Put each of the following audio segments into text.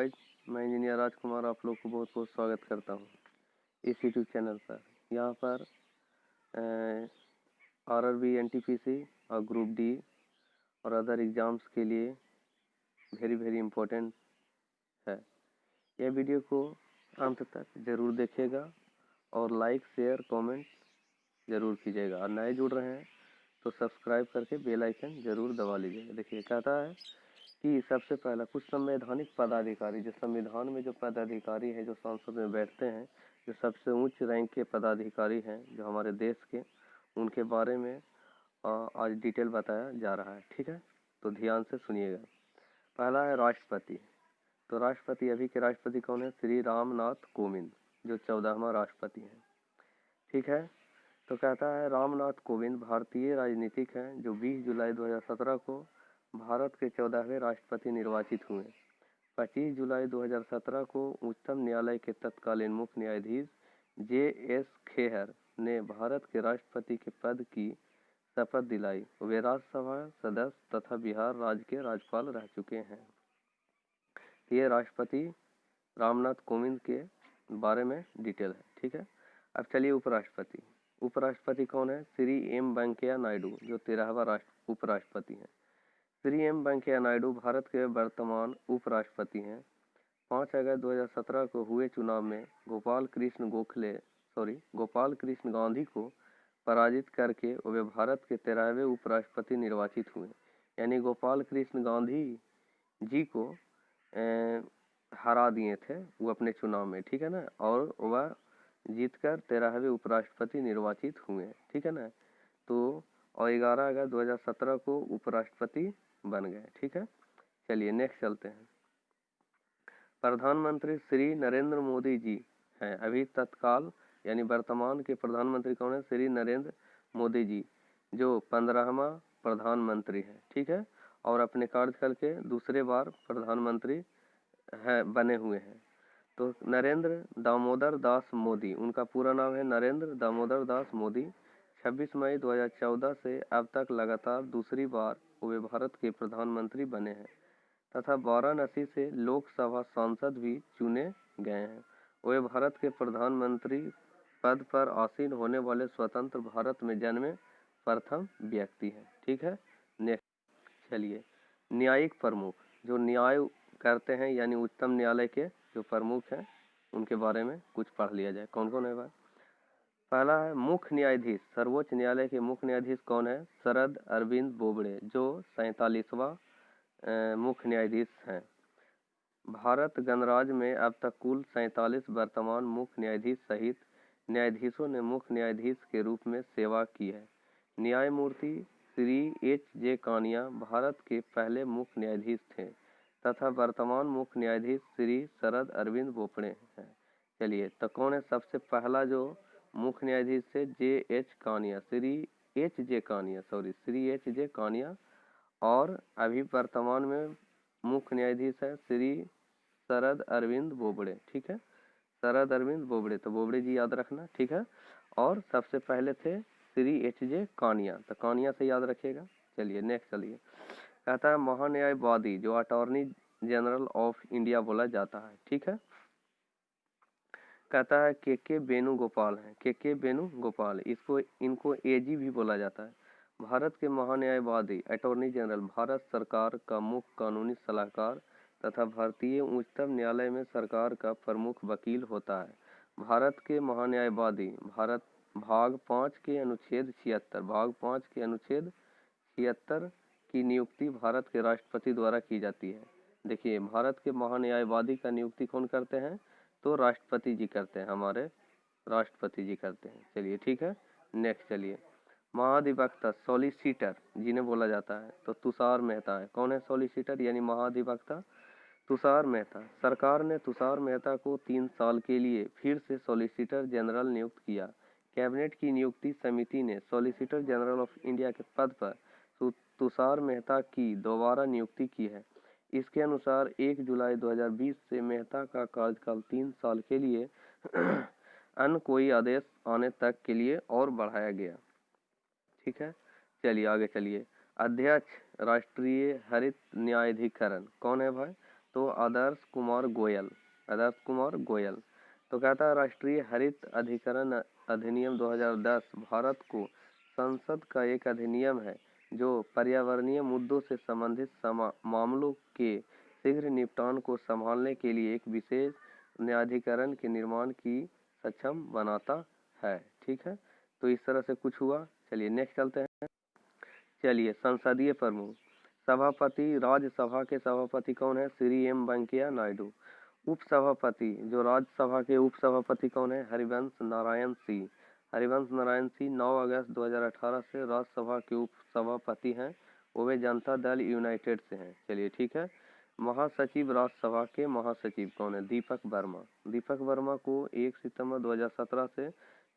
Guys, मैं engineer राजकुमार आप लोग को बहुत बहुत स्वागत करता हूँ इस यूट्यूब चैनल पर। यहाँ पर RRB NTPC और ग्रुप डी और अदर एग्ज़ाम्स के लिए वेरी इम्पोर्टेंट है। यह वीडियो को अंत तक ज़रूर देखिएगा और लाइक शेयर कमेंट ज़रूर कीजिएगा, और नए जुड़ रहे हैं तो सब्सक्राइब करके बेल आइकन ज़रूर दबा लीजिएगा। देखिए, कहता है कि सबसे पहला कुछ संवैधानिक पदाधिकारी, जो संविधान में जो पदाधिकारी हैं, जो संसद में बैठते हैं, जो सबसे उच्च रैंक के पदाधिकारी हैं जो हमारे देश के, उनके बारे में आज डिटेल बताया जा रहा है। ठीक है, तो ध्यान से सुनिएगा। पहला है राष्ट्रपति। तो राष्ट्रपति, अभी के राष्ट्रपति कौन है? श्री रामनाथ कोविंद, जो 14वां राष्ट्रपति हैं। ठीक है, तो कहता है रामनाथ कोविंद भारतीय राजनीतिक हैं जो 20 जुलाई 2017 को भारत के 14वें राष्ट्रपति निर्वाचित हुए। 25 जुलाई 2017 को उच्चतम न्यायालय के तत्कालीन मुख्य न्यायाधीश JS खेहर ने भारत के राष्ट्रपति के पद की शपथ दिलाई। वे राज्यसभा सदस्य तथा बिहार राज्य के राज्यपाल रह चुके हैं। ये राष्ट्रपति रामनाथ कोविंद के बारे में डिटेल है। ठीक है, अब चलिए उपराष्ट्रपति। उपराष्ट्रपति कौन है? श्री M वेंकैया नायडू, जो 13वां उपराष्ट्रपति हैं। श्री M वेंकैया नायडू भारत के वर्तमान उपराष्ट्रपति हैं। 5 अगस्त 2017 को हुए चुनाव में गोपाल कृष्ण गांधी को पराजित करके वे भारत के 13वें उपराष्ट्रपति निर्वाचित हुए। यानी गोपाल कृष्ण गांधी जी को हरा दिए थे वो अपने चुनाव में। ठीक है ना, और वह जीतकर 13वें उपराष्ट्रपति निर्वाचित हुए। ठीक है ना, तो और 11 अगस्त 2017 को उपराष्ट्रपति बन गए। ठीक है, चलिए नेक्स्ट चलते हैं। प्रधानमंत्री श्री नरेंद्र मोदी जी हैं अभी तत्काल, यानी वर्तमान के प्रधानमंत्री कौन है? श्री नरेंद्र मोदी जी, जो 15वां प्रधानमंत्री हैं। ठीक है, और अपने कार्यकाल के दूसरे बार प्रधानमंत्री बने हुए हैं। तो नरेंद्र दामोदर दास मोदी, उनका पूरा नाम है नरेंद्र दामोदर दास मोदी। 26 मई 2014 से अब तक लगातार दूसरी बार वे भारत के प्रधानमंत्री बने हैं तथा वाराणसी से लोकसभा सांसद भी चुने गए हैं। वे भारत के प्रधानमंत्री पद पर आसीन होने वाले स्वतंत्र भारत में जन्मे प्रथम व्यक्ति हैं। ठीक है, नेक्स्ट चलिए। न्यायिक प्रमुख, जो न्याय करते हैं, यानी उच्चतम न्यायालय के जो प्रमुख हैं, उनके बारे में कुछ पढ़ लिया जाए। कौन कौन है भाई? पहला है मुख्य न्यायाधीश। सर्वोच्च न्यायालय के मुख्य न्यायाधीश कौन है? शरद अरविंद बोबड़े, जो 47वां मुख्य न्यायाधीश हैं। भारत गणराज्य में अब तक कुल 47 वर्तमान मुख्य न्यायाधीश सहित न्यायाधीशों ने मुख्य न्यायाधीश के रूप में सेवा की है। न्यायमूर्ति श्री HJ कानिया भारत के पहले मुख्य न्यायाधीश थे तथा वर्तमान मुख्य न्यायाधीश श्री शरद अरविंद बोबड़े हैं। चलिए, तो कौन है सबसे पहला जो मुख्य न्यायाधीश थे? JH Kania, Shri HJ Kania. और अभी वर्तमान में मुख्य न्यायाधीश है श्री शरद अरविंद बोबड़े। ठीक है, शरद अरविंद बोबड़े, तो बोबड़े जी याद रखना। ठीक है, और सबसे पहले थे श्री HJ कानिया, तो कानिया से याद रखिएगा। चलिए नेक्स्ट चलिए। कहता है महान्यायवादी, जो अटॉर्नी जनरल ऑफ इंडिया बोला जाता है। ठीक है, कहता है KK वेणुगोपाल हैं। KK वेणुगोपाल, इनको AG भी बोला जाता है। भारत के महान्यायवादी अटॉर्नी जनरल भारत सरकार का मुख्य कानूनी सलाहकार तथा भारतीय उच्चतम न्यायालय में सरकार का प्रमुख वकील होता है। भारत के महान्यायवादी भाग 5 के अनुच्छेद 76 की नियुक्ति भारत के राष्ट्रपति द्वारा की जाती है। देखिए, भारत के महान्यायवादी का नियुक्ति कौन करते हैं? तो राष्ट्रपति जी करते हैं, हमारे राष्ट्रपति जी करते हैं। चलिए ठीक है, नेक्स्ट चलिए। महाधिवक्ता सॉलिसिटर जिन्हें बोला जाता है, तो तुषार मेहता है। कौन है सॉलिसिटर यानी महाधिवक्ता? तुषार मेहता। सरकार ने तुषार मेहता को 3 साल के लिए फिर से सॉलिसिटर जनरल नियुक्त किया। कैबिनेट की नियुक्ति समिति ने सॉलिसिटर जनरल ऑफ इंडिया के पद पर तुषार मेहता की दोबारा नियुक्ति की है। इसके अनुसार 1 जुलाई 2020 से मेहता का कार्यकाल 3 साल के लिए अन्य कोई आदेश आने तक के लिए और बढ़ाया गया। ठीक है, चलिए आगे चलिए। अध्यक्ष राष्ट्रीय हरित न्यायाधिकरण कौन है भाई? तो आदर्श कुमार गोयल, आदर्श कुमार गोयल। तो कहता है राष्ट्रीय हरित अधिकरण अधिनियम 2010 भारत को संसद का एक अधिनियम है जो पर्यावरणीय मुद्दों से संबंधित मामलों के शीघ्र निपटान को संभालने के लिए एक विशेष न्यायाधिकरण के निर्माण की सक्षम बनाता है। ठीक है, तो इस तरह से कुछ हुआ। चलिए नेक्स्ट चलते हैं। चलिए संसदीय प्रमुख, सभापति, राज्यसभा के सभापति कौन है? श्री एम वेंकैया नायडू। उपसभापति, जो राज्यसभा के उपसभापति कौन है? हरिवंश नारायण सिंह। हरिवंश नारायण सिंह 9 अगस्त 2018 से राज्यसभा के उपसभापति हैं। वो जनता दल यूनाइटेड से हैं। चलिए ठीक है। महासचिव, राज्यसभा के महासचिव कौन है? दीपक वर्मा। दीपक वर्मा को 1 सितंबर 2017 से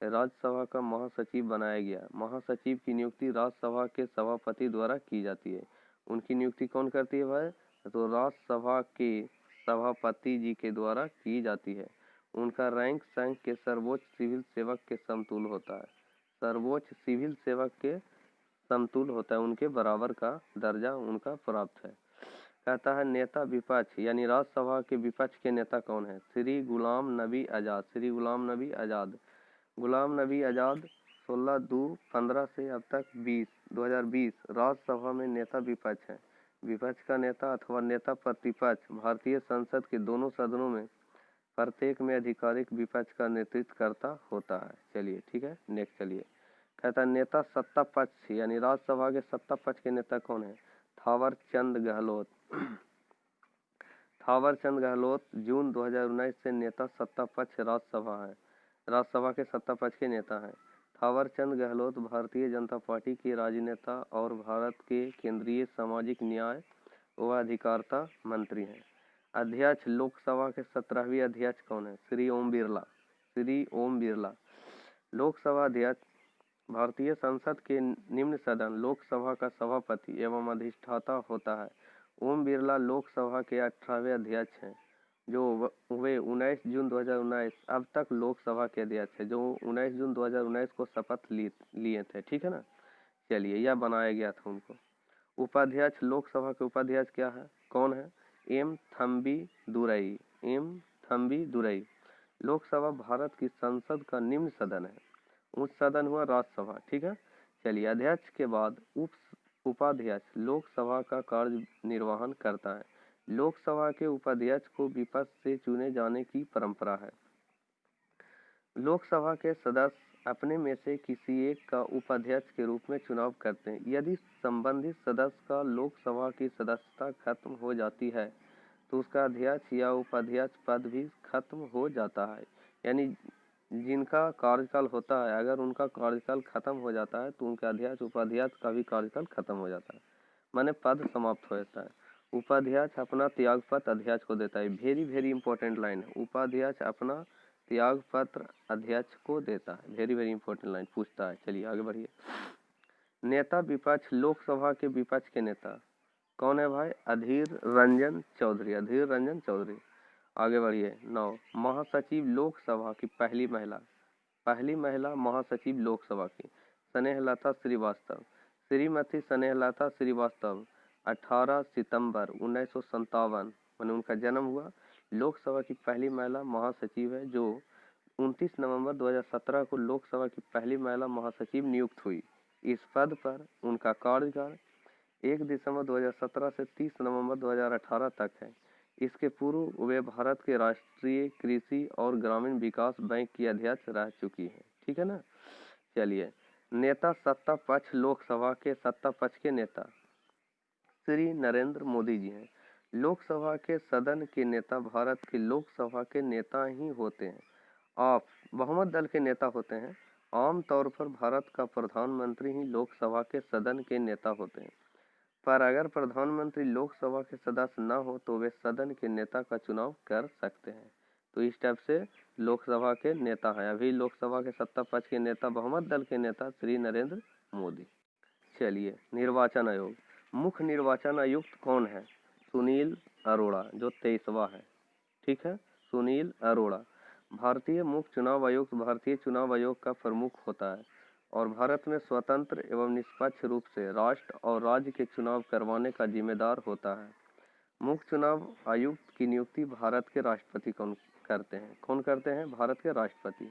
राज्यसभा का महासचिव बनाया गया। महासचिव की नियुक्ति राज्यसभा के सभापति द्वारा की जाती है। उनकी नियुक्ति कौन करती है भाई? तो राज्यसभा के सभापति जी के द्वारा की जाती है। उनका रैंक संघ के सर्वोच्च सिविल सेवक के समतुल्य होता है। सर्वोच्च सिविल सेवक के समतुल्य होता है, उनके बराबर का दर्जा उनका प्राप्त है। कहता है नेता विपक्ष, यानी राज्यसभा के विपक्ष के नेता कौन है? श्री गुलाम नबी आज़ाद। श्री गुलाम नबी आज़ाद। गुलाम नबी आज़ाद 16/2/15 से अब तक 2020 राज्यसभा में नेता विपक्ष है। विपक्ष का नेता अथवा नेता प्रतिपक्ष भारतीय संसद के दोनों सदनों में प्रत्येक में आधिकारिक विपक्ष का नेतृत्व करता होता है। चलिए ठीक है, नेक्स्ट चलिए। कहता है नेता सत्ता पक्ष, यानी राज्यसभा के सत्ता पक्ष के नेता कौन है? थावर चंद गहलोत। थावर चंद गहलोत जून 2019 से नेता सत्ता पक्ष राज्यसभा है। राज्यसभा के सत्ता पक्ष के नेता हैं। थावर चंद गहलोत भारतीय जनता पार्टी के राजनेता और भारत के केंद्रीय सामाजिक न्याय व अधिकारिता मंत्री हैं। अध्यक्ष, लोकसभा के 17वें अध्यक्ष कौन है? श्री ओम बिरला। श्री ओम बिरला। लोकसभा अध्यक्ष भारतीय संसद के निम्न सदन लोकसभा का सभापति एवं अधिष्ठाता होता है। ओम बिरला लोकसभा के 18वें अध्यक्ष हैं, जो वे 19 जून 2019 अब तक लोकसभा के अध्यक्ष है, जो 19 जून 2019 को शपथ लिए थे। ठीक है ना। चलिए, यह बनाया गया था उनको। उपाध्यक्ष, लोकसभा के उपाध्यक्ष क्या है, कौन है? एम थम्बी दुरई। एम थम्बी दुरई। लोकसभा भारत की संसद का निम्न सदन है। उच्च सदन हुआ राज्यसभा। ठीक है। चलिए, अध्यक्ष के बाद उपाध्यक्ष लोकसभा का कार्य निर्वहन करता है। लोकसभा के उपाध्यक्ष को विपक्ष से चुने जाने की परंपरा है। लोकसभा के सदस्य अपने में से किसी एक का उपाध्यक्ष के रूप में चुनाव करते हैं। यदि संबंधित सदस्य का लोकसभा की सदस्यता खत्म हो जाती है तो उसका अध्यक्ष या उपाध्यक्ष पद भी खत्म हो जाता है। यानी जिनका कार्यकाल होता है, अगर उनका कार्यकाल खत्म हो जाता है तो उनका अध्यक्ष उपाध्यक्ष का भी कार्यकाल खत्म हो जाता है, माने पद समाप्त हो जाता है। उपाध्यक्ष अपना त्याग पत्र अध्यक्ष को देता है। वेरी वेरी इंपॉर्टेंट लाइन है। उपाध्यक्ष अपना त्याग पत्र अध्यक्ष को देता है। वेरी वेरी इंपॉर्टेंट लाइन पूछता है। चलिए आगे बढ़िए। नेता विपक्ष, लोकसभा के विपक्ष के नेता कौन है भाई? अधीर रंजन चौधरी। अधीर रंजन चौधरी। आगे बढ़िए। 9 महासचिव, लोकसभा की पहली महिला महासचिव लोकसभा की स्नेहलता श्रीवास्तव। श्रीमती स्नेहलता श्रीवास्तव 18 सितंबर 1957 में उनका जन्म हुआ। लोकसभा की पहली महिला महासचिव है, जो 29 नवंबर 2017 को लोकसभा की पहली महिला महासचिव नियुक्त हुई। इस पद पर उनका कार्यकाल 1 दिसंबर 2017 से 30 नवंबर 2018 तक है। इसके पूर्व वे भारत के राष्ट्रीय कृषि और ग्रामीण विकास बैंक की अध्यक्ष रह चुकी हैं। ठीक है ना। चलिए, नेता सत्ता पक्ष, लोकसभा के सत्ता पक्ष के नेता श्री नरेंद्र मोदी जी हैं। लोकसभा के सदन के नेता भारत के लोकसभा के नेता ही होते हैं। आप बहुमत दल के नेता होते हैं। आमतौर पर भारत का प्रधानमंत्री ही लोकसभा के सदन के नेता होते हैं, पर अगर प्रधानमंत्री लोकसभा के सदस्य न हो तो वे सदन के नेता का चुनाव कर सकते हैं। तो इस टाइप से लोकसभा के नेता हैं। अभी लोकसभा के सत्ता पक्ष के नेता बहुमत दल के नेता श्री नरेंद्र मोदी। चलिए, निर्वाचन आयोग। मुख्य निर्वाचन आयुक्त कौन है? सुनील अरोड़ा, जो 23वां है। ठीक है, सुनील अरोड़ा। भारतीय मुख्य चुनाव आयुक्त भारतीय चुनाव आयोग का प्रमुख होता है और भारत में स्वतंत्र एवं निष्पक्ष रूप से राष्ट्र और राज्य के चुनाव करवाने का जिम्मेदार होता है। मुख्य चुनाव आयुक्त की नियुक्ति भारत के राष्ट्रपति कौन करते हैं? कौन करते हैं? भारत के राष्ट्रपति।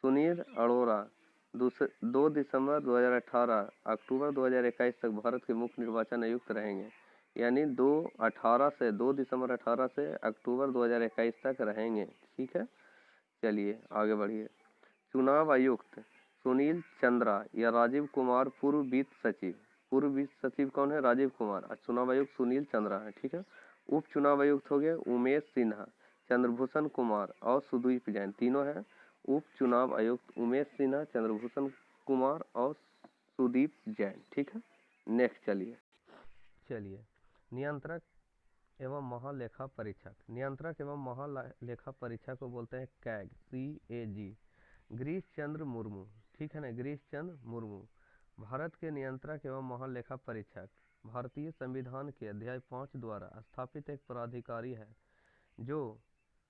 सुनील अरोड़ा 2 दिसंबर 2018 अक्टूबर 2021 तक भारत के मुख्य निर्वाचन आयुक्त रहेंगे। यानी 2 दिसंबर 18 से अक्टूबर 2021 तक रहेंगे। ठीक है, चलिए आगे बढ़िए। चुनाव आयुक्त सुनील चंद्रा या राजीव कुमार पूर्व वित्त सचिव। पूर्व वित्त सचिव कौन है? राजीव कुमार। और चुनाव आयुक्त सुनील चंद्रा है। ठीक है। उप चुनाव आयुक्त हो गए उमेश सिन्हा, चंद्रभूषण कुमार और सुदीप जैन, तीनों है उप चुनाव आयुक्त उमेश सिन्हा, चंद्रभूषण कुमार और सुदीप जैन। ठीक है, नेक्स्ट चलिए नियंत्रक एवं महालेखा परीक्षक। नियंत्रक एवं महालेखा परीक्षक को बोलते हैं कैग, CAG। गिरीश चंद्र मुर्मू, ठीक है ना, गिरीश चंद्र मुर्मू भारत के नियंत्रक एवं महालेखा परीक्षक भारतीय संविधान के अध्याय 5 द्वारा स्थापित एक प्राधिकारी है जो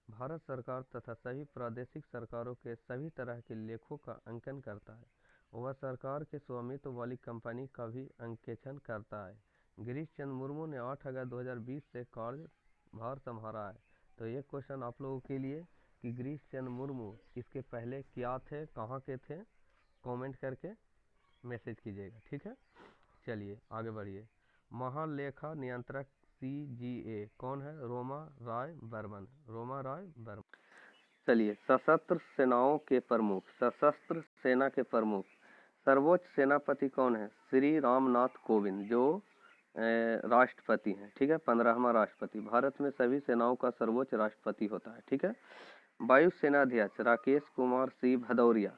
भारत सरकार तथा सभी प्रादेशिक सरकारों के सभी तरह के लेखों का अंकन करता है। वह सरकार के स्वामित्व वाली कंपनी का भी अंकेक्षण करता है। गिरीश चंद्र मुर्मू ने 8 अगस्त 2020 से कार्यभार संभाला है। तो ये क्वेश्चन आप लोगों के लिए कि गिरीश चंद्र मुर्मू इसके पहले क्या थे, कहाँ के थे, कमेंट करके मैसेज कीजिएगा। ठीक है, चलिए आगे बढ़िए। महालेखा नियंत्रक CGA कौन है? रोमा राय बर्मन, रोमा राय बर्मन। चलिए सशस्त्र सेनाओं के प्रमुख, सशस्त्र सेना के प्रमुख सर्वोच्च सेनापति कौन है? श्री रामनाथ कोविंद, जो राष्ट्रपति हैं। ठीक है, 15वां राष्ट्रपति। भारत में सभी सेनाओं का सर्वोच्च राष्ट्रपति होता है। ठीक है। वायु सेनाध्यक्ष राकेश कुमार सिंह भदौरिया,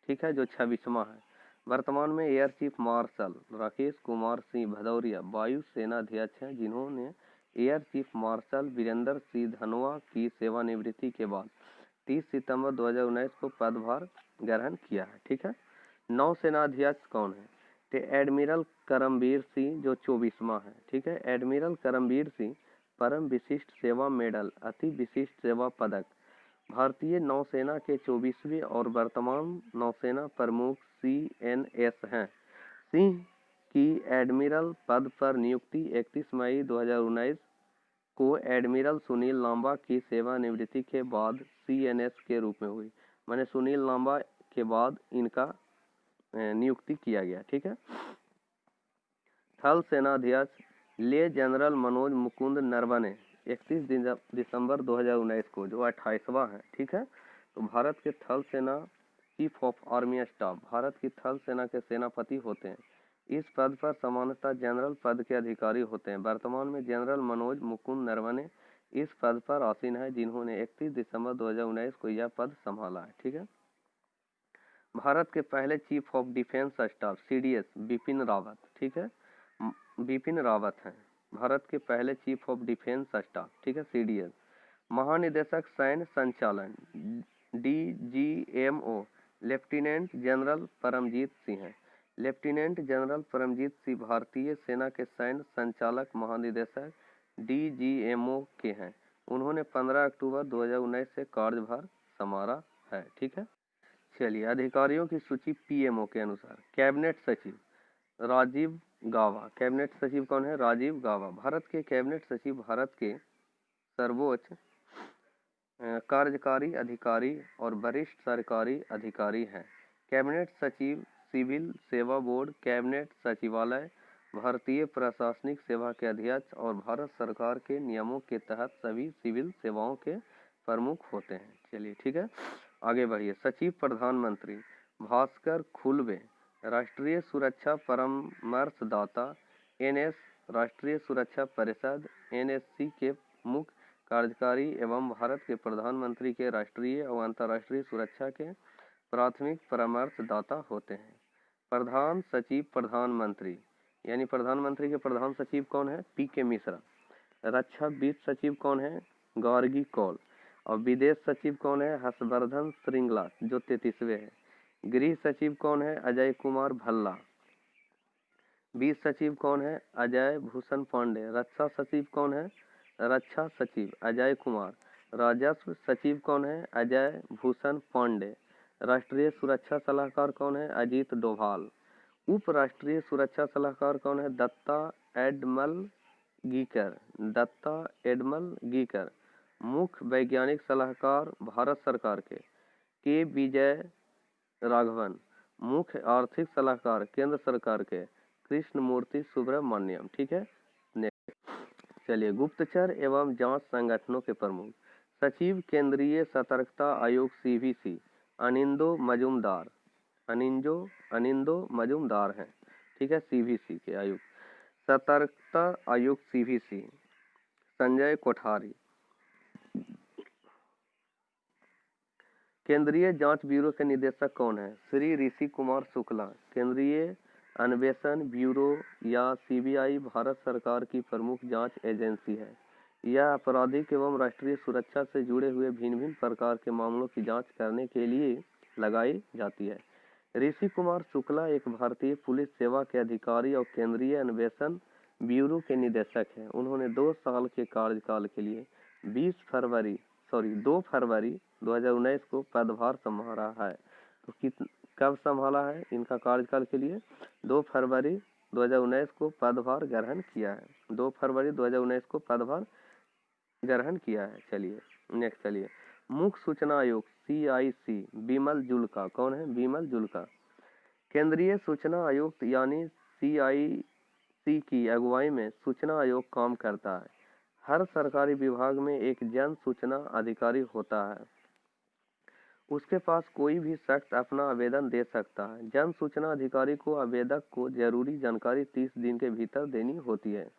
ठीक है, जो 26वां है। वर्तमान में air chief marshal Rakesh Kumar Singh Bhadauria वायु सेनाध्यक्ष हैं, जिन्होंने air chief marshal Virendra Singh Dhanoa की सेवानिवृत्ति के बाद 30 सितंबर 2019 को पदभार ग्रहण किया है। ठीक है। नौसेनाध्यक्ष कौन है? तो एडमिरल करमबीर सिंह, जो 24वां है। ठीक है, एडमिरल करमबीर सिंह परम विशिष्ट सेवा मेडल, अति विशिष्ट सेवा पदक, भारतीय नौसेना के 24वें और वर्तमान नौसेना प्रमुख CNS हैं। सिंह की एडमिरल पद पर नियुक्ति 31 मई 2019 को एडमिरल सुनील लांबा की सेवानिवृत्ति के बाद CNS के रूप में हुई। माने सुनील लांबा के बाद इनका नियुक्ति किया गया। ठीक है। थल सेनाध्यक्ष ले जनरल मनोज मुकुंद नरवणे 31 दिसंबर 2019 को, जो 28वां है। ठीक है। तो भारत के थल सेना chief of army staff, Bharat की थल सेना के सेनापति होते हैं। इस पद पर सामान्यतः जनरल पद के अधिकारी होते हैं। वर्तमान में जनरल मनोज मुकुंद नरवणे इस पद पर आसीन है, जिन्होंने 31 दिसंबर 2019 को यह पद संभाला है। ठीक है। भारत के पहले chief of defence staff CDS Bipin Rawat, ठीक है, बिपिन रावत हैं भारत के पहले चीफ ऑफ डिफेंस स्टाफ। ठीक है, CDS। महानिदेशक सैन्य संचालन DGMO lieutenant general Paramjit Singh हैं। लेफ्टिनेंट जनरल परमजीत सिंह भारतीय सेना के सैन्य संचालक महानिदेशक DGMO के हैं। उन्होंने 15 अक्टूबर 2019 से कार्यभार संभाला है। ठीक है। चलिए अधिकारियों की सूची PMO के अनुसार। कैबिनेट सचिव राजीव गाबा, कैबिनेट सचिव कौन है? राजीव गाबा। भारत के कैबिनेट सचिव भारत के सर्वोच्च कार्यकारी अधिकारी और वरिष्ठ सरकारी अधिकारी हैं। कैबिनेट सचिव सिविल सेवा बोर्ड, कैबिनेट सचिवालय, भारतीय प्रशासनिक सेवा के अध्यक्ष और भारत सरकार के नियमों के तहत सभी सिविल सेवाओं के प्रमुख होते हैं। चलिए ठीक है, आगे बढ़िए। सचिव प्रधानमंत्री भास्कर खुलबे, राष्ट्रीय सुरक्षा परामर्शदाता NS, राष्ट्रीय सुरक्षा परिषद NSC के मुख्य कार्यकारी एवं भारत के प्रधानमंत्री के राष्ट्रीय और अंतर्राष्ट्रीय सुरक्षा के प्राथमिक परामर्शदाता होते हैं। प्रधान सचिव प्रधानमंत्री, यानी प्रधानमंत्री के प्रधान सचिव कौन है? PK मिश्रा। रक्षा वित्त सचिव कौन है? गार्गी कौल। और विदेश सचिव कौन है? हर्षवर्धन श्रृंगला, जो 33वें है। गृह सचिव कौन है? अजय कुमार भल्ला। वित्त सचिव कौन है? अजय भूषण पांडे। रक्षा सचिव कौन है? रक्षा सचिव अजय कुमार। राजस्व सचिव कौन है? अजय भूषण पांडे। राष्ट्रीय सुरक्षा सलाहकार कौन है? अजीत डोभाल। उप राष्ट्रीय सुरक्षा सलाहकार कौन है? दत्ता एडमल गीकर, दत्ता एडमल गीकर, मुख्य वैज्ञानिक सलाहकार भारत सरकार के विजय राघवन, मुख्य आर्थिक सलाहकार केंद्र सरकार के कृष्णमूर्ति सुब्रमण्यम। ठीक है, नेक्स्ट चलिए, गुप्तचर एवं जांच संगठनों के प्रमुख सचिव केंद्रीय सतर्कता आयोग CVC अनिंदो मजूमदार हैं। ठीक है, CVC के आयुक्त। सतर्कता आयोग CVC संजय कोठारी। केंद्रीय जांच ब्यूरो के निदेशक कौन है? श्री ऋषि कुमार शुक्ला। केंद्रीय अन्वेषण ब्यूरो या CBI भारत सरकार की प्रमुख जांच एजेंसी है। यह आपराधिक एवं राष्ट्रीय सुरक्षा से जुड़े हुए भिन्न भिन्न प्रकार के मामलों की जांच करने के लिए लगाई जाती है। ऋषि कुमार शुक्ला एक भारतीय पुलिस सेवा के अधिकारी और केंद्रीय अन्वेषण ब्यूरो के निदेशक हैं। उन्होंने 2 साल के कार्यकाल के लिए 2 फरवरी 2019 को पदभार संभाला है। तो कब संभाला है? इनका कार्यकाल के लिए 2 फरवरी 2019 को पदभार ग्रहण किया है। 2 फरवरी 2019 को पदभार ग्रहण किया है। चलिए नेक्स्ट, चलिए, मुख्य सूचना आयोग CIC बिमल जुल्का। कौन है? बिमल जुल्का। केंद्रीय सूचना आयुक्त यानी CIC की अगुवाई में सूचना आयोग काम करता है। हर सरकारी विभाग में एक जन सूचना अधिकारी होता है। उसके पास कोई भी शख्स अपना आवेदन दे सकता है। जन सूचना अधिकारी को आवेदक को जरूरी जानकारी 30 दिन के भीतर देनी होती है।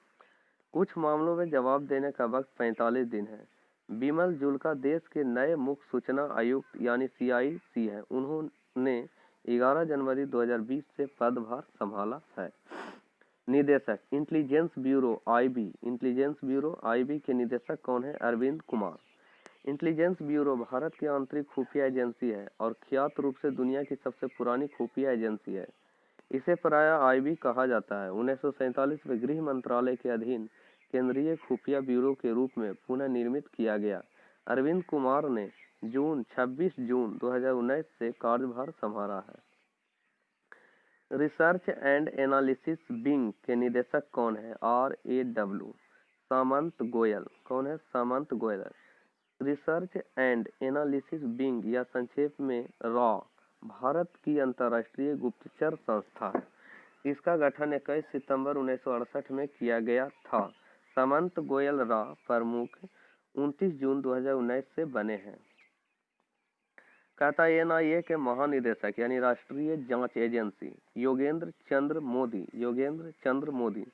कुछ मामलों में जवाब देने का वक्त 45 दिन है। बिमल जुल्का देश के नए मुख्य सूचना आयुक्त यानी CIC है। उन्होंने 11 जनवरी 2020 से पदभार संभाला है। निदेशक इंटेलिजेंस ब्यूरो IB के निदेशक कौन है? अरविंद कुमार। इंटेलिजेंस ब्यूरो भारत की आंतरिक खुफिया एजेंसी है और ख्यात रूप से दुनिया की सबसे पुरानी खुफिया एजेंसी है। इसे प्रायः IB कहा जाता है। 1947 में गृह मंत्रालय के अधीन केंद्रीय खुफिया ब्यूरो के रूप में पुनः निर्मित किया गया। अरविंद कुमार ने 26 जून 2019 से कार्यभार संभाला है। रिसर्च एंड एनालिसिस विंग के निदेशक कौन है? RAW सामंत गोयल। कौन है? Samant Goyal. Research and analysis wing या संक्षेप में रॉ भारत की अंतर्राष्ट्रीय गुप्तचर संस्था है। इसका गठन 21 सितंबर 1968 में किया गया था। सामंत गोयल रॉ प्रमुख 29 जून 2019 से बने हैं। कहता है NIA के महानिदेशक यानी राष्ट्रीय जांच एजेंसी योगेंद्र चंद्र मोदी।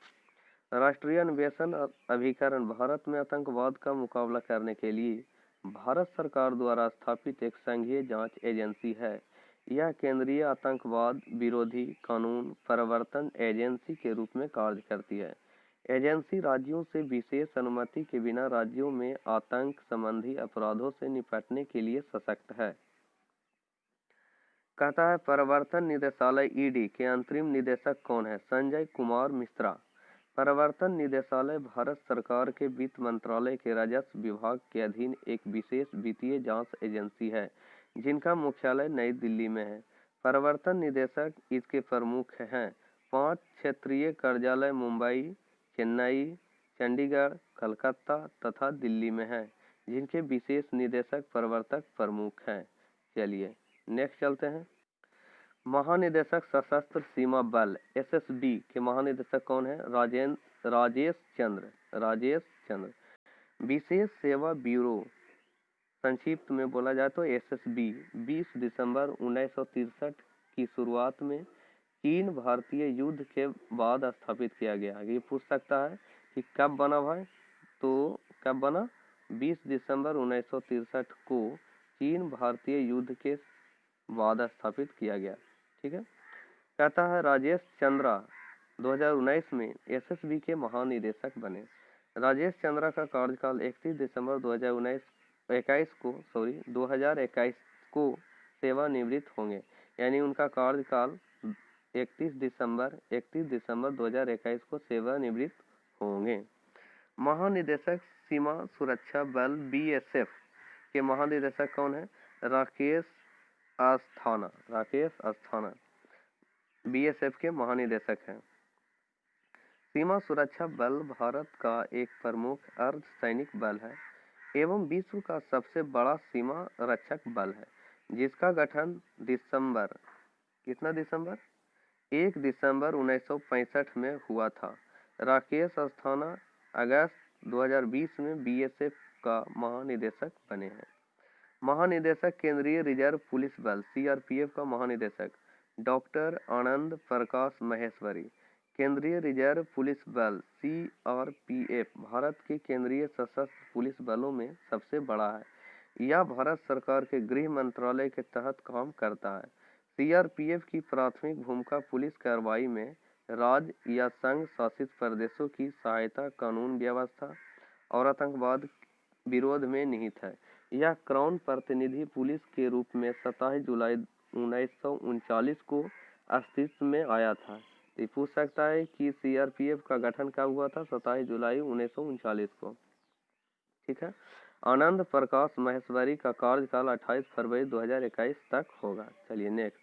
राष्ट्रीय अन्वेषण अभिकरण भारत में आतंकवाद का मुकाबला करने के लिए भारत सरकार द्वारा स्थापित एक संघीय जांच एजेंसी है। यह केंद्रीय आतंकवाद विरोधी कानून प्रवर्तन एजेंसी के रूप में कार्य करती है। एजेंसी राज्यों से विशेष अनुमति के बिना राज्यों में आतंक संबंधी अपराधों से निपटने के लिए सशक्त है। कहता है प्रवर्तन निदेशालय ED के अंतरिम निदेशक कौन है? संजय कुमार मिश्रा। प्रवर्तन निदेशालय भारत सरकार के वित्त मंत्रालय के राजस्व विभाग के अधीन एक विशेष वित्तीय जांच एजेंसी है जिनका मुख्यालय नई दिल्ली में है। प्रवर्तन निदेशक इसके प्रमुख हैं। 5 क्षेत्रीय कार्यालय मुंबई, चेन्नई, चंडीगढ़, कलकत्ता तथा दिल्ली में है जिनके विशेष निदेशक प्रवर्तक प्रमुख हैं। चलिए नेक्स्ट चलते हैं। महानिदेशक सशस्त्र सीमा बल SSB के महानिदेशक कौन है? राजेश चंद्र। विशेष सेवा ब्यूरो संक्षिप्त में बोला जाए तो SSB 20 दिसंबर 1963 की शुरुआत में चीन भारतीय युद्ध के बाद स्थापित किया गया। ये पूछ सकता है कि कब बना भाई? तो कब बना? 20 दिसंबर 1963 को चीन भारतीय युद्ध के बाद स्थापित किया गया। ठीक है। कहता है राजेश चंद्रा 2019 में SSB के महानिदेशक बने। राजेश चंद्रा का कार्यकाल 31 दिसंबर 2021 को सेवानिवृत्त होंगे, यानी उनका कार्यकाल 31 दिसंबर 2021 को सेवानिवृत्त होंगे। महानिदेशक सीमा सुरक्षा बल BSF के महानिदेशक कौन है? राकेश अस्थाना BSF के महानिदेशक हैं। सीमा सुरक्षा बल भारत का एक प्रमुख अर्धसैनिक बल है एवं विश्व का सबसे बड़ा सीमा रक्षक बल है, जिसका गठन दिसंबर 1 दिसंबर 1965 में हुआ था। राकेश अस्थाना अगस्त 2020 में बीएसएफ का महानिदेशक बने हैं। महानिदेशक केंद्रीय रिजर्व पुलिस बल सीआरपीएफ का महानिदेशक डॉक्टर आनंद प्रकाश महेश्वरी। केंद्रीय रिजर्व पुलिस बल सीआरपीएफ भारत के केंद्रीय सशस्त्र पुलिस बलों में सबसे बड़ा है। यह भारत सरकार के गृह मंत्रालय के तहत काम करता है। सीआरपीएफ की प्राथमिक भूमिका पुलिस कार्रवाई में राज्य या संघ शासित प्रदेशों की सहायता, कानून व्यवस्था और आतंकवाद विरोध में निहित है। यह क्राउन प्रतिनिधि पुलिस के रूप में 27 जुलाई 1939 को अस्तित्व में आया था। ये पूछ सकता है कि सीआरपीएफ का गठन कब हुआ था? 27 जुलाई 1939 को। ठीक है। आनंद प्रकाश महेश्वरी का कार्यकाल 28 फरवरी 2021 तक होगा। चलिए नेक्स्ट,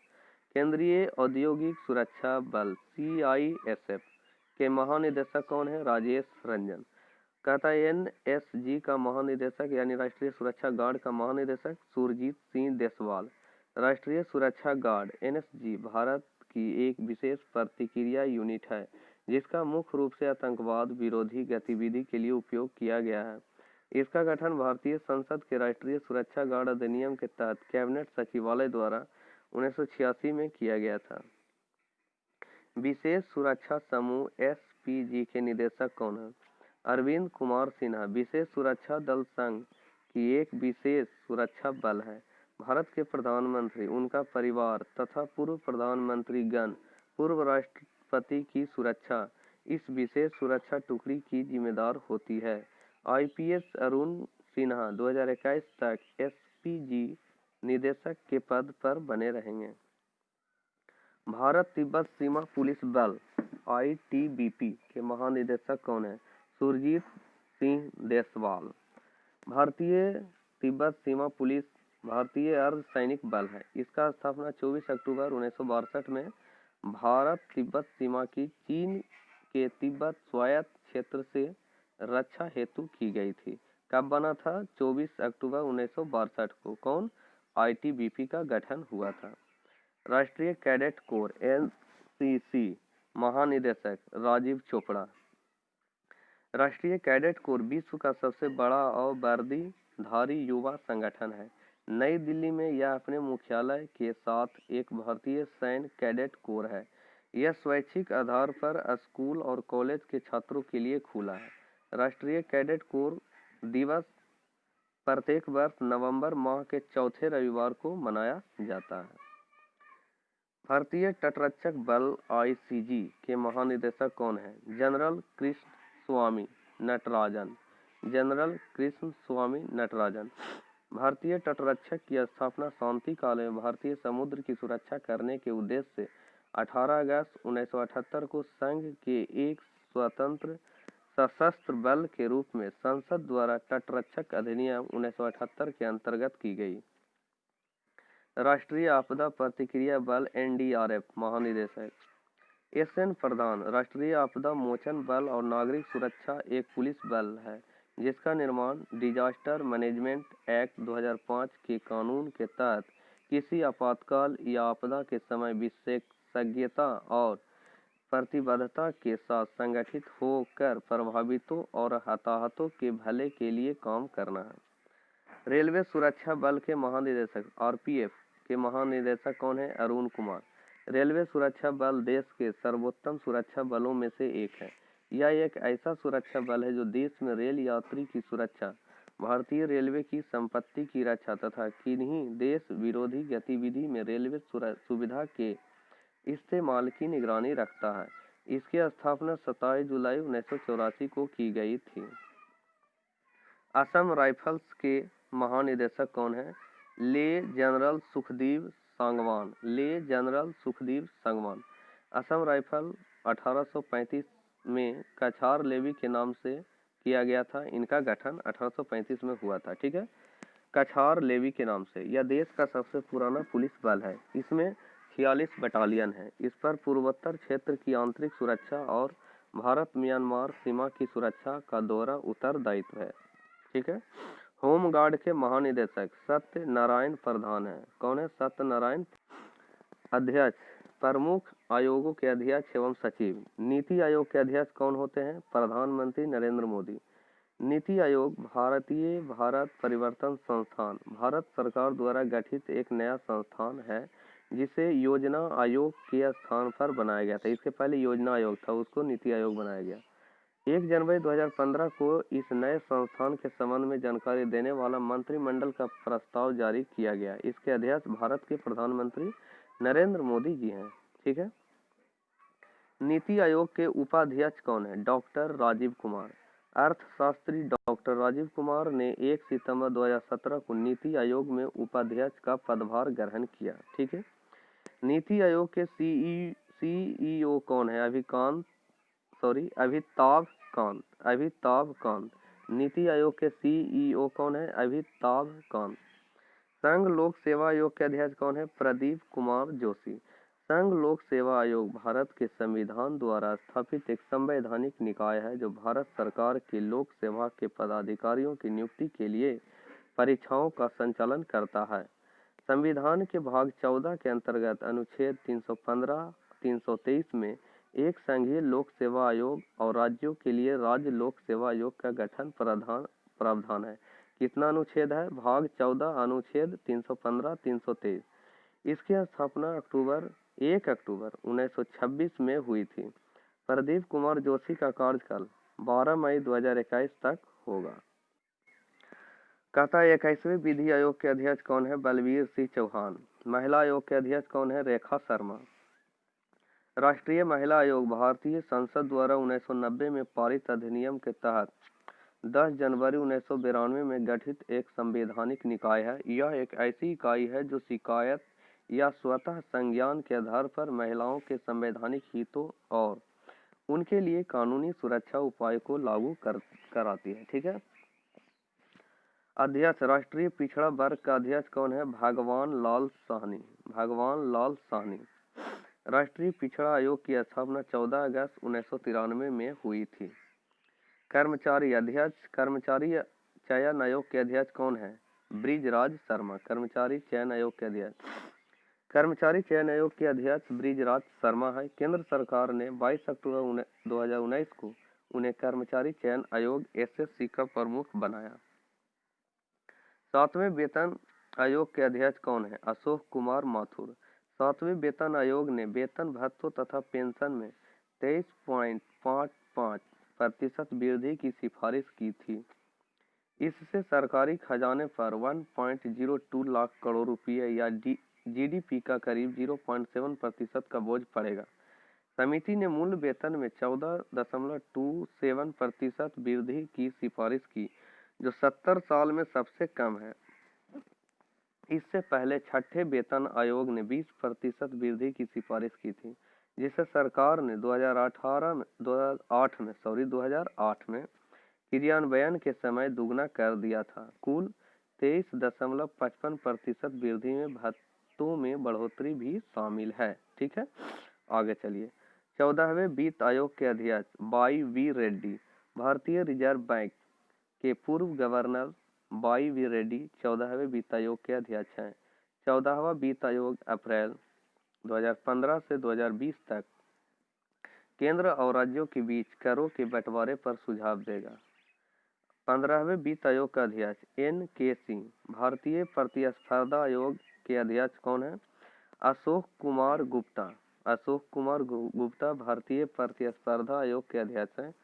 केंद्रीय औद्योगिक सुरक्षा बल सीआईएसएफ के महानिदेशक कौन है? राजेश रंजन। कहता है एनएसजी का महानिदेशक यानी राष्ट्रीय सुरक्षा गार्ड का महानिदेशक सुरजीत सिंह देसवाल। राष्ट्रीय सुरक्षा गार्ड एनएसजी भारत की एक विशेष प्रतिक्रिया यूनिट है, जिसका मुख्य रूप से आतंकवाद विरोधी गतिविधि के लिए उपयोग किया गया है। इसका गठन भारतीय संसद के राष्ट्रीय सुरक्षा गार्ड अधिनियम के तहत कैबिनेट सचिवालय द्वारा 1986 में किया गया था। विशेष सुरक्षा समूह एसपीजी के निदेशक कौन है? अरविंद कुमार सिन्हा। विशेष सुरक्षा दल संघ की एक विशेष सुरक्षा बल है। भारत के प्रधानमंत्री, उनका परिवार तथा पूर्व प्रधानमंत्री गण, पूर्व राष्ट्रपति की सुरक्षा इस विशेष सुरक्षा टुकड़ी की जिम्मेदार होती है। आईपीएस अरुण सिन्हा 2021 तक एसपीजी निदेशक के पद पर बने रहेंगे। भारत तिब्बत सीमा पुलिस बल आईटीबीपी के महानिदेशक कौन है? सुरजीत सिंह देसवाल। भारतीय तिब्बत सीमा पुलिस भारतीय अर्धसैनिक बल है। इसका स्थापना 24 अक्टूबर 1962 में भारत तिब्बत सीमा की चीन के तिब्बत स्वायत्त क्षेत्र से रक्षा हेतु की गई थी। कब बना था? 24 अक्टूबर 1962 को। कौन? आईटीबीपी का गठन हुआ था। राष्ट्रीय कैडेट कोर एनसीसी महानिदेशक राजीव चोपड़ा। राष्ट्रीय कैडेट कोर विश्व का सबसे बड़ा और वर्दीधारी युवा संगठन है। नई दिल्ली में यह अपने मुख्यालय के साथ एक भारतीय सैन्य कैडेट कोर है। यह स्वैच्छिक आधार पर स्कूल और कॉलेज के छात्रों के लिए खुला है। राष्ट्रीय कैडेट कोर दिवस प्रत्येक वर्ष नवंबर माह के चौथे रविवार को मनाया जाता है। भारतीय तटरक्षक बल आईसीजी के महानिदेशक कौन है? जनरल कृष्ण स्वामी नटराजन। जनरल कृष्ण स्वामी नटराजन। भारतीय तटरक्षक की स्थापना शांति काल में भारतीय समुद्र की सुरक्षा करने के उद्देश्य से 18 अगस्त 1978 को संघ के एक स्वतंत्र सशस्त्र बल के रूप में संसद द्वारा तटरक्षक अधिनियम 1978 के अंतर्गत की गई। राष्ट्रीय आपदा प्रतिक्रिया बल एनडीआरएफ महानिदेशक एसएन प्रधान। राष्ट्रीय आपदा मोचन बल और नागरिक सुरक्षा एक पुलिस बल है, जिसका निर्माण डिजास्टर मैनेजमेंट एक्ट 2005 के कानून के तहत किसी आपातकाल या आपदा के समय विशेषज्ञता और प्रतिबद्धता के साथ संगठित होकर प्रभावितों और हताहतों के भले के लिए काम करना है। रेलवे सुरक्षा बल के महानिदेशक आरपीएफ के महानिदेशक कौन है? अरुण कुमार। रेलवे सुरक्षा बल देश के सर्वोत्तम सुरक्षा बलों में से एक है। यह एक ऐसा सुरक्षा बल है जो देश में रेल यात्री की सुरक्षा, भारतीय रेलवे की संपत्ति की रक्षा तथा किन्हीं देश विरोधी गतिविधि में रेलवे सुविधा के इस्तेमाल की निगरानी रखता है। इसकी स्थापना 27 जुलाई 1984 को की गई थी। असम राइफल्स के महानिदेशक कौन है? ले जनरल सुखदेव सांगवान। ले जनरल सुखदेव सांगवान। असम राइफल 1835 में कछार लेवी के नाम से किया गया था। इनका गठन 1835 में हुआ था। ठीक है, कछार लेवी के नाम से। यह देश का सबसे पुराना पुलिस बल है। इसमें 46 बटालियन है। इस पर पूर्वोत्तर क्षेत्र की आंतरिक सुरक्षा और भारत म्यांमार सीमा की सुरक्षा का दोहरा उत्तरदायित्व है। ठीक है। होम गार्ड के महानिदेशक सत्य नारायण प्रधान है। कौन है? सत्य नारायण। अध्यक्ष प्रमुख आयोगों के अध्यक्ष एवं सचिव। नीति आयोग के अध्यक्ष कौन होते हैं? प्रधानमंत्री नरेंद्र मोदी। नीति आयोग भारत परिवर्तन संस्थान भारत सरकार द्वारा गठित एक नया संस्थान है जिसे योजना आयोग के स्थान पर बनाया गया था। इसके पहले योजना आयोग था, उसको नीति आयोग बनाया गया। 1 जनवरी 2015 को इस नए संस्थान के संबंध में जानकारी देने वाला मंत्रिमंडल का प्रस्ताव जारी किया गया। इसके अध्यक्ष भारत के प्रधानमंत्री नरेंद्र मोदी जी हैं। ठीक है। नीति आयोग के उपाध्यक्ष कौन है? डॉक्टर राजीव कुमार। अर्थशास्त्री डॉक्टर राजीव कुमार ने 1 सितंबर 2017 को नीति आयोग में उपाध्यक्ष का पदभार ग्रहण किया। ठीक है। नीति आयोग के सीईओ कौन है? अमिताभ कांत। नीति आयोग के सीईओ कौन है? अमिताभ कांत। संघ लोक सेवा आयोग के अध्यक्ष कौन है? प्रदीप कुमार जोशी। संघ लोक सेवा आयोग भारत के संविधान द्वारा स्थापित एक संवैधानिक निकाय है जो भारत सरकार के लोक सेवा के पदाधिकारियों की नियुक्ति के लिए परीक्षाओं का संचालन करता है। संविधान के भाग 14 के अंतर्गत अनुच्छेद 315, 323 में एक संघीय लोक सेवा आयोग और राज्यों के लिए राज्य लोक सेवा आयोग का गठन प्रावधान है। कितना अनुच्छेद है? भाग 14 अनुच्छेद 315, 323। इसकी स्थापना 1 अक्टूबर 1926 में हुई थी। प्रदीप कुमार जोशी का कार्यकाल 12 मई 2021 तक होगा। कहता है 21वें विधि आयोग के अध्यक्ष कौन है? बलबीर सिंह चौहान। महिला आयोग के अध्यक्ष कौन है? रेखा शर्मा। राष्ट्रीय महिला आयोग भारतीय संसद द्वारा 1990 में पारित अधिनियम के तहत 10 जनवरी 1992 में गठित एक संवैधानिक निकाय है। यह एक ऐसी इकाई है जो शिकायत या स्वतः संज्ञान के आधार पर महिलाओं के संवैधानिक हितों और उनके लिए कानूनी सुरक्षा उपाय को लागू कराती है। ठीक है। अध्यक्ष राष्ट्रीय पिछड़ा वर्ग का अध्यक्ष कौन है? भगवान लाल साहनी। राष्ट्रीय पिछड़ा आयोग की स्थापना 14 अगस्त 1993 में हुई थी। कर्मचारी चयन आयोग के अध्यक्ष कौन है? ब्रिजराज शर्मा। कर्मचारी चयन आयोग के अध्यक्ष ब्रिजराज शर्मा है। केंद्र सरकार ने 22 अक्टूबर 2019 को उन्हें कर्मचारी चयन आयोग एसएससी का प्रमुख बनाया। 7वें वेतन आयोग के अध्यक्ष कौन है? अशोक कुमार माथुर। 7वें वेतन आयोग ने वेतन भत्तों तथा पेंशन में 23.55% वृद्धि की सिफारिश की थी। इससे सरकारी खजाने पर 1.02 लाख करोड़ रुपये या जीडीपी का करीब 0.7% का बोझ पड़ेगा। समिति ने मूल वेतन में 14.27% वृद्धि की सिफारिश की, जो 70 साल में सबसे कम है। इससे पहले छठे वेतन आयोग ने 20% वृद्धि की सिफारिश की थी, जिसे सरकार ने 2008 में क्रियान्वयन के समय दुगना कर दिया था। कुल 23.55% वृद्धि में भत्तों में बढ़ोतरी भी शामिल है। ठीक है। आगे चलिए। 14वें वित्त आयोग के अध्यक्ष वाई वी रेड्डी। भारतीय रिजर्व बैंक के पूर्व गवर्नर वाई वी रेड्डी 14वें वित्त आयोग के अध्यक्ष हैं। 14वां वित्त आयोग अप्रैल 2015 से 2020 तक केंद्र और राज्यों के बीच करों के बंटवारे पर सुझाव देगा। 15वें वित्त आयोग का अध्यक्ष एन.के. सिंह। भारतीय प्रतिस्पर्धा आयोग के अध्यक्ष कौन है? अशोक कुमार गुप्ता भारतीय प्रतिस्पर्धा आयोग के अध्यक्ष हैं।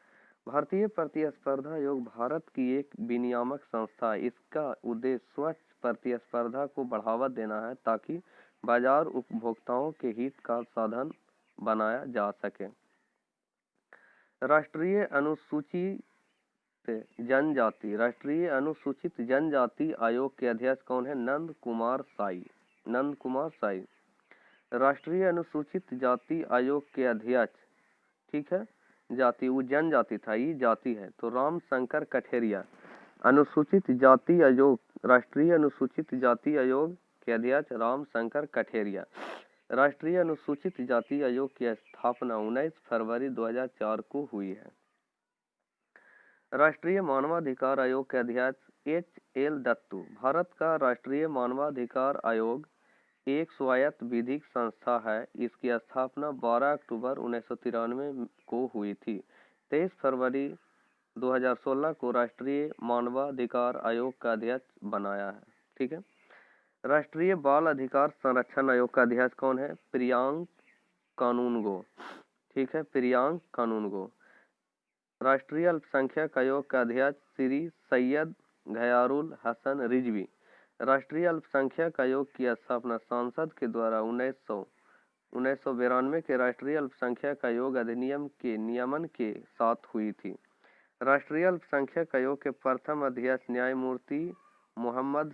भारतीय प्रतिस्पर्धा आयोग भारत की एक विनियामक संस्था है। इसका उद्देश्य स्वच्छ प्रतिस्पर्धा को बढ़ावा देना है ताकि बाजार उपभोक्ताओं के हित का साधन बनाया जा सके। राष्ट्रीय अनुसूचित जनजाति आयोग के अध्यक्ष कौन है? नंद कुमार साई। राष्ट्रीय अनुसूचित जाति आयोग के अध्यक्ष, ठीक है, जाति वो जनजाति था, ये जाति है, तो रामशंकर कठेरिया। राष्ट्रीय अनुसूचित जाति आयोग के अध्यक्ष रामशंकर कठेरिया। राष्ट्रीय अनुसूचित जाति आयोग की स्थापना 19 फरवरी 2004 को हुई है। राष्ट्रीय मानवाधिकार आयोग के अध्यक्ष H.L. दत्तू। भारत का राष्ट्रीय मानवाधिकार आयोग एक स्वायत्त विधिक संस्था है। इसकी स्थापना 12 अक्टूबर 1993 को हुई थी। 23 फरवरी 2016 को राष्ट्रीय मानवाधिकार आयोग का अध्यक्ष बनाया है। ठीक है। राष्ट्रीय बाल अधिकार संरक्षण आयोग का अध्यक्ष कौन है? प्रियांक कानूनगो। ठीक है, प्रियांक कानूनगो। राष्ट्रीय अल्पसंख्यक आयोग का अध्यक्ष श्री सैयद घयारुल हसन रिजवी। राष्ट्रीय अल्पसंख्यक आयोग की स्थापना संसद के द्वारा 1992 के राष्ट्रीय अल्पसंख्यक आयोग अधिनियम के नियमन के साथ हुई थी। राष्ट्रीय अल्पसंख्यक आयोग के प्रथम अध्यक्ष न्यायमूर्ति मोहम्मद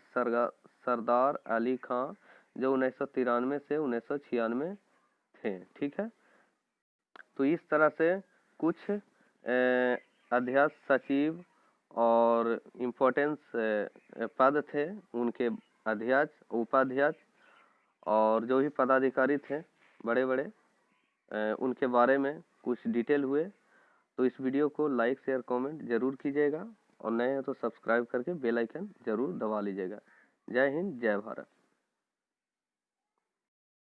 सरदार अली खां, जो 1993 से 1996 थे। ठीक है, तो इस तरह से कुछ अध्यक्ष, सचिव और इम्पोर्टेंस पद थे, उनके अध्यक्ष, उपाध्यक्ष और जो भी पदाधिकारी थे बड़े बड़े, उनके बारे में कुछ डिटेल हुए। तो इस वीडियो को लाइक, शेयर, कमेंट जरूर कीजिएगा और नए हैं तो सब्सक्राइब करके बेल आइकन जरूर दबा लीजिएगा। जय हिंद, जय भारत।